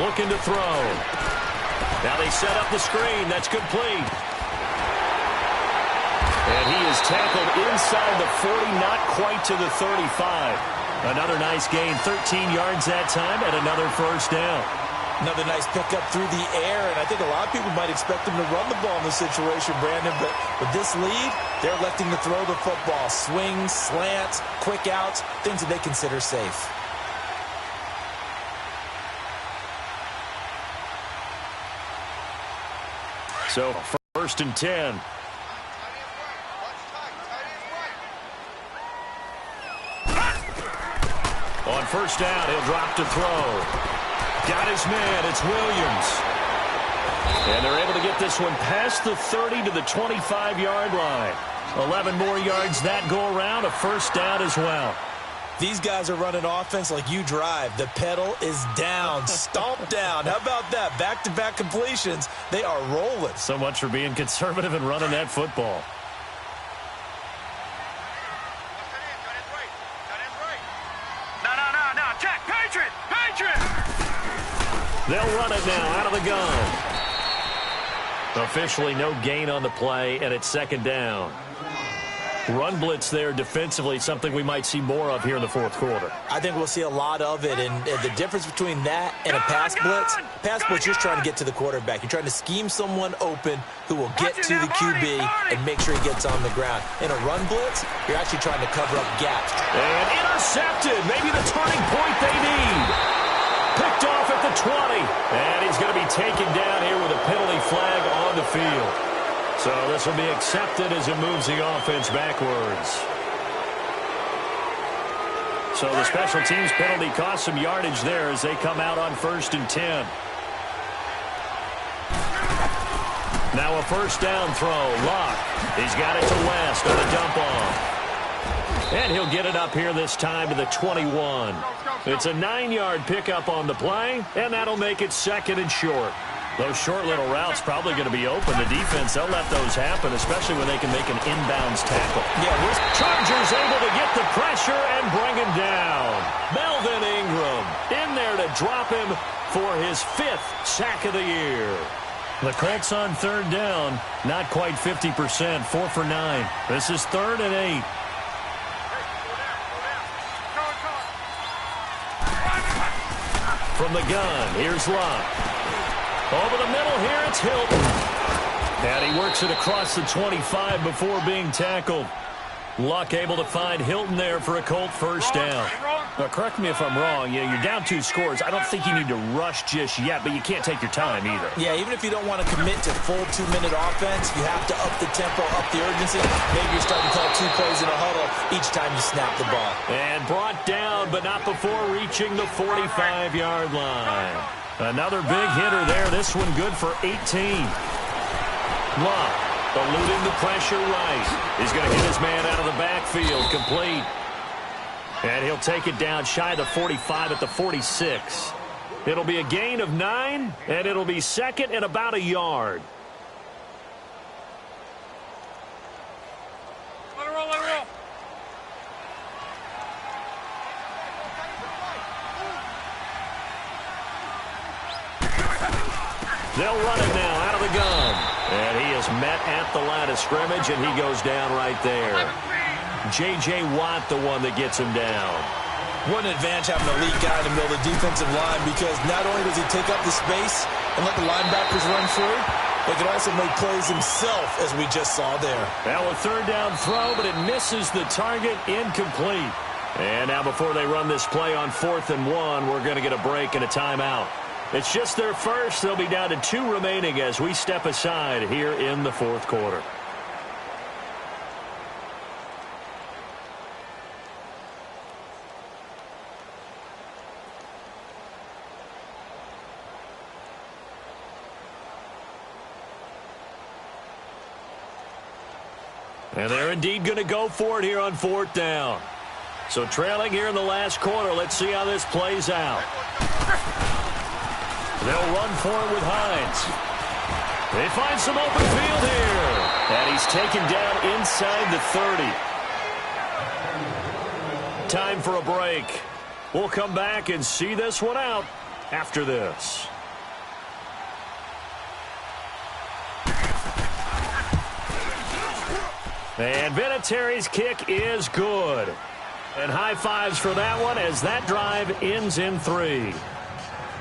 Looking to throw. Now they set up the screen. That's complete. And he is tackled inside the 40, not quite to the 35. Another nice gain, 13 yards that time, and another first down. Another nice pickup through the air, and I think a lot of people might expect him to run the ball in this situation, Brandon, but with this lead, they're electing to throw the football. Swings, slants, quick outs, things that they consider safe. So, 1st and 10. On 1st down, he'll drop to throw. Got his man. It's Williams. And they're able to get this one past the 30 to the 25-yard line. 11 more yards that go around. A first down as well. These guys are running offense like you drive. The pedal is down, stomp down. How about that? Back-to-back completions. They are rolling. So much for being conservative and running that football. No. Check. Patriot! They'll run it now out of the gun. Officially no gain on the play, and it's 2nd down. Run blitz there defensively, something we might see more of here in the 4th quarter. I think we'll see a lot of it, and the difference between that and a pass blitz, you're trying to get to the quarterback. You're trying to scheme someone open who will get to the QB and make sure he gets on the ground. In a run blitz, you're actually trying to cover up gaps. And intercepted, maybe the turning point they need. Picked off at the 20, and he's going to be taken down here with a penalty flag on the field. So this will be accepted as it moves the offense backwards. So the special teams penalty cost some yardage there as they come out on 1st and 10. Now a first down throw. Locke. He's got it to West on a dump off. And he'll get it up here this time to the 21. It's a 9-yard pickup on the play, and that'll make it 2nd and short. Those short little routes probably going to be open. The defense, they'll let those happen, especially when they can make an inbounds tackle. Yeah, Chargers able to get the pressure and bring him down. Melvin Ingram in there to drop him for his 5th sack of the year. The Colts on 3rd down, not quite 50%, 4 for 9. This is 3rd and 8. from the gun. Here's Luck. Over the middle here, it's Hilton. And he works it across the 25 before being tackled. Luck able to find Hilton there for a Colt first down. Now, correct me if I'm wrong. You're down 2 scores. I don't think you need to rush just yet, but you can't take your time either. Yeah, even if you don't want to commit to full 2-minute offense, you have to up the tempo, up the urgency. Maybe you're starting to call 2 plays in a huddle each time you snap the ball. And brought down, but not before reaching the 45-yard line. Another big hitter there. This one good for 18. Luck eluding the pressure right. He's going to hit his man out of the backfield. Complete. And he'll take it down shy of the 45 at the 46. It'll be a gain of 9, and it'll be second and about a yard. Let it roll, let it roll. They'll run it now out of the gun. And he is met at the line of scrimmage, and he goes down right there. J.J. Watt, the one that gets him down. What an advantage having an elite guy in the middle of the defensive line, because not only does he take up the space and let the linebackers run free, but he can also make plays himself, as we just saw there. Now a third down throw, but it misses the target, incomplete. And now before they run this play on 4th and 1, we're going to get a break and a timeout. It's just their first. They'll be down to 2 remaining as we step aside here in the 4th quarter. And they're indeed going to go for it here on 4th down. So trailing here in the last quarter. Let's see how this plays out. They'll run for it with Hines. They find some open field here. And he's taken down inside the 30. Time for a break. We'll come back and see this one out after this. And Vinatieri's kick is good. And high fives for that one as that drive ends in 3.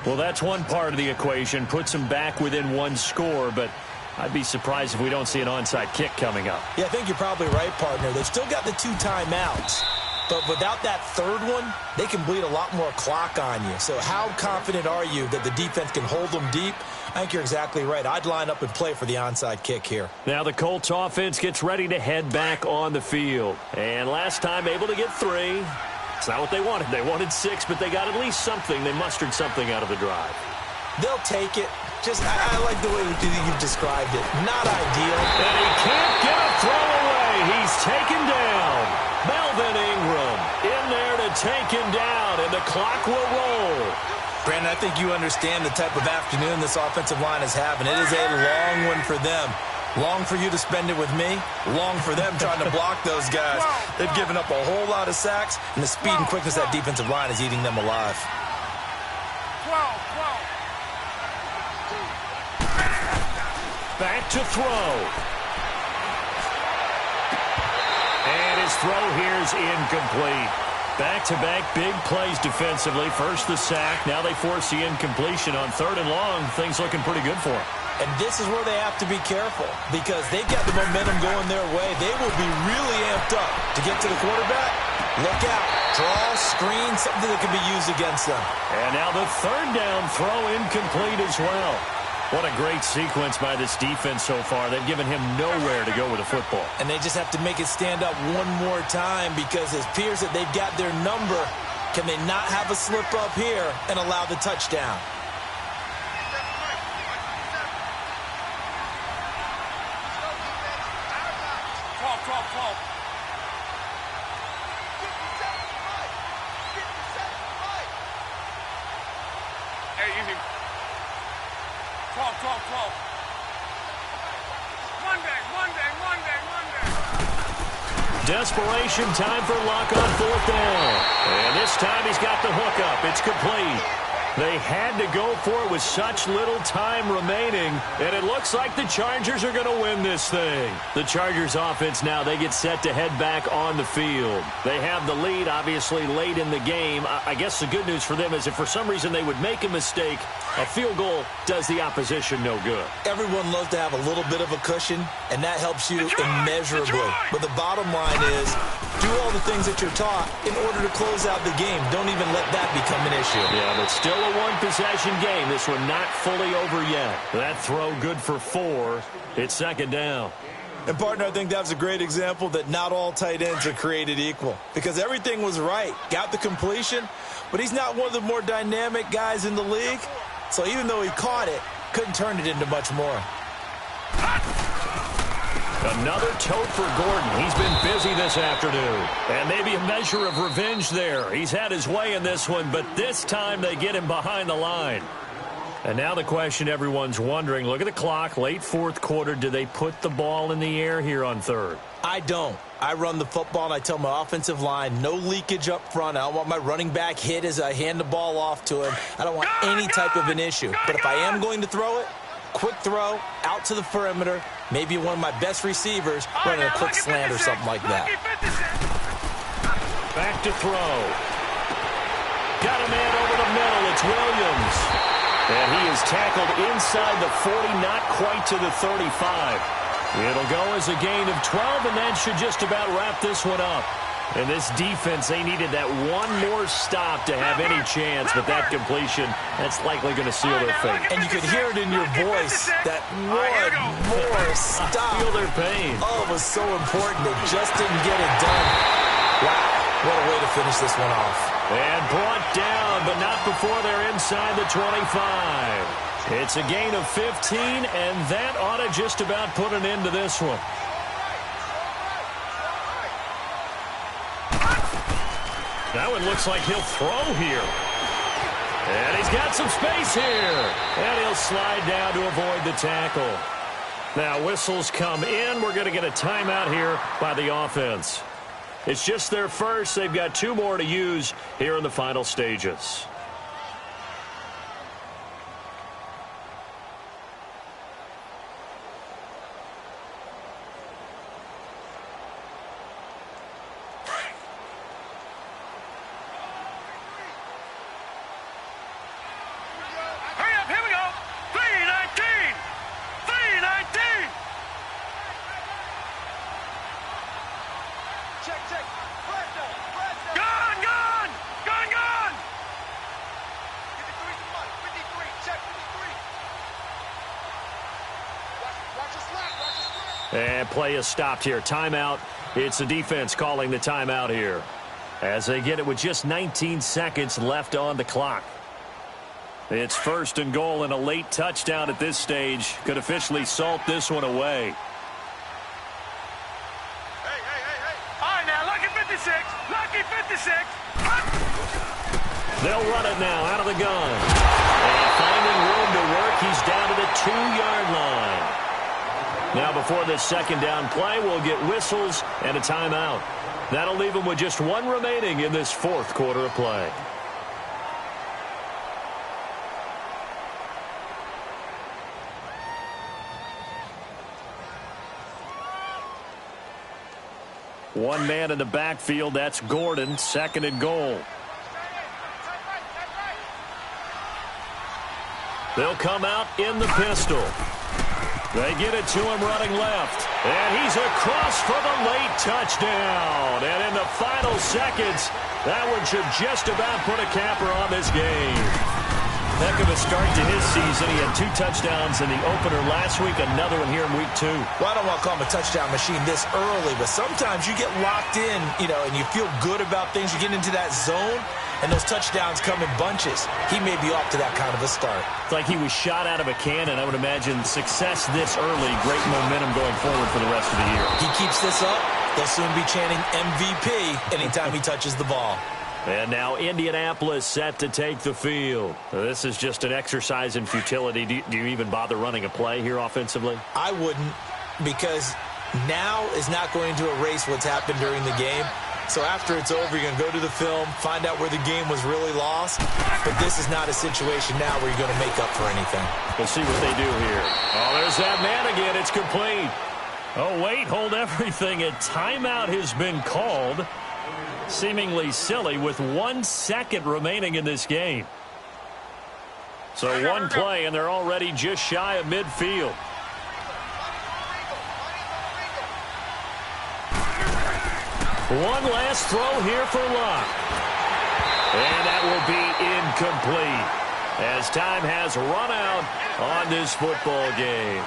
Well, that's one part of the equation. Puts them back within 1 score, but I'd be surprised if we don't see an onside kick coming up. Yeah, I think you're probably right, partner. They've still got the 2 timeouts. But without that third one, they can bleed a lot more clock on you. So how confident are you that the defense can hold them deep? I think you're exactly right. I'd line up and play for the onside kick here. Now the Colts offense gets ready to head back on the field. And last time able to get 3. It's not what they wanted. They wanted 6, but they got at least something. They mustered something out of the drive. They'll take it. Just, I like the way you've described it. Not ideal. And he can't get a throw away. He's taken down. Melvin Ingram in there to take him down, and the clock will roll. Brandon, I think you understand the type of afternoon this offensive line is having. It is a long one for them. Long for you to spend it with me. Long for them trying to block those guys. They've given up a whole lot of sacks, and the speed and quickness of that defensive line is eating them alive. 12. Back to throw. And his throw here is incomplete. Back-to-back big plays defensively. First the sack. Now they force the incompletion on 3rd and long. Things looking pretty good for them. And this is where they have to be careful, because they've got the momentum going their way. They will be really amped up to get to the quarterback. Look out. Draw, screen, something that can be used against them. And now the 3rd down throw incomplete as well. What a great sequence by this defense so far. They've given him nowhere to go with the football. And they just have to make it stand up one more time, because it appears that they've got their number. Can they not have a slip up here and allow the touchdown? Hey, easy. 12. Monday. Desperation time for Luck on 4th down. And this time he's got the hook up. It's complete. They had to go for it with such little time remaining, and it looks like the Chargers are going to win this thing. The Chargers offense now, they get set to head back on the field. They have the lead, obviously, late in the game. I guess the good news for them is if for some reason they would make a mistake, a field goal does the opposition no good. Everyone loves to have a little bit of a cushion, and that helps you immeasurably. But the bottom line is, do all the things that you're taught in order to close out the game. Don't even let that become an issue. Yeah, but still a one-possession game. This one not fully over yet. That throw good for 4. It's second down. And, partner, I think that was a great example that not all tight ends are created equal. Because everything was right. Got the completion, but he's not one of the more dynamic guys in the league. So even though he caught it, couldn't turn it into much more. Another tote for Gordon. He's been busy this afternoon. And maybe a measure of revenge there. He's had his way in this one, but this time they get him behind the line. And now the question everyone's wondering, look at the clock, late fourth quarter. Do they put the ball in the air here on third? I don't. I run the football, and I tell my offensive line, no leakage up front. I don't want my running back hit as I hand the ball off to him. I don't want any type of an issue. But if I am going to throw it, quick throw, out to the perimeter, maybe one of my best receivers running a quick slant or something like that. Back to throw. Got a man over the middle. It's Williams. And he is tackled inside the 40, not quite to the 35. It'll go as a gain of 12, and that should just about wrap this one up. And this defense, they needed that one more stop to have any chance, but that completion, that's likely going to seal their fate. And you could hear it in your voice, that one more stop. Feel their pain. Oh, it was so important. They just didn't get it done. Wow, what a way to finish this one off. And brought down, but not before they're inside the 25. It's a gain of 15, and that ought to just about put an end to this one. That one looks like he'll throw here. And he's got some space here. And he'll slide down to avoid the tackle. Now whistles come in. We're going to get a timeout here by the offense. It's just their first. They've got 2 more to use here in the final stages. And play is stopped here. Timeout. It's the defense calling the timeout here as they get it with just 19 seconds left on the clock. It's first and goal, and a late touchdown at this stage could officially salt this one away. Hey. All right, now, lucky 56. Lucky 56. They'll run it now out of the gun. And finding room to work, he's down to the 2-yard line. Now before this second down play, we'll get whistles and a timeout. That'll leave them with just 1 remaining in this fourth quarter of play. One man in the backfield, that's Gordon, second and goal. They'll come out in the pistol. They get it to him running left. And he's across for the late touchdown. And in the final seconds, that one should just about put a capper on this game. Heck of a start to his season. He had 2 touchdowns in the opener last week, another one here in week 2. Well, I don't want to call him a touchdown machine this early, but sometimes you get locked in, and you feel good about things. You get into that zone, and those touchdowns come in bunches. He may be off to that kind of a start. It's like he was shot out of a cannon. I would imagine success this early, great momentum going forward for the rest of the year. He keeps this up, they'll soon be chanting MVP anytime he touches the ball. And now Indianapolis set to take the field. This is just an exercise in futility. Do you even bother running a play here offensively? I wouldn't, because now is not going to erase what's happened during the game. So after it's over, you're going to go to the film, find out where the game was really lost. But this is not a situation now where you're going to make up for anything. We'll see what they do here. Oh, there's that man again. It's complete. Oh, wait, hold everything. A timeout has been called. Seemingly silly with 1 second remaining in this game. So one play, and they're already just shy of midfield. One last throw here for Luck. And that will be incomplete as time has run out on this football game.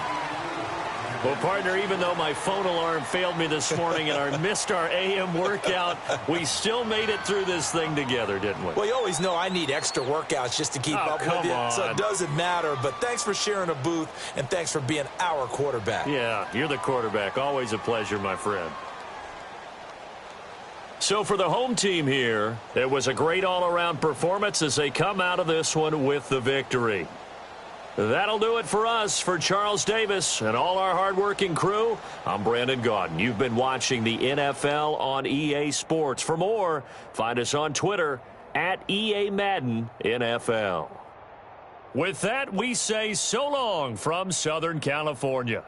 Well, partner, even though my phone alarm failed me this morning and I missed our AM workout, we still made it through this thing together, didn't we? Well, you always know I need extra workouts just to keep up with you, so it doesn't matter. But thanks for sharing a booth, and thanks for being our quarterback. Yeah, you're the quarterback. Always a pleasure, my friend. So for the home team here, it was a great all-around performance as they come out of this one with the victory. That'll do it for us. For Charles Davis and all our hardworking crew, I'm Brandon Gaudin. You've been watching the NFL on EA Sports. For more, find us on Twitter at EA Madden NFL. With that, we say so long from Southern California.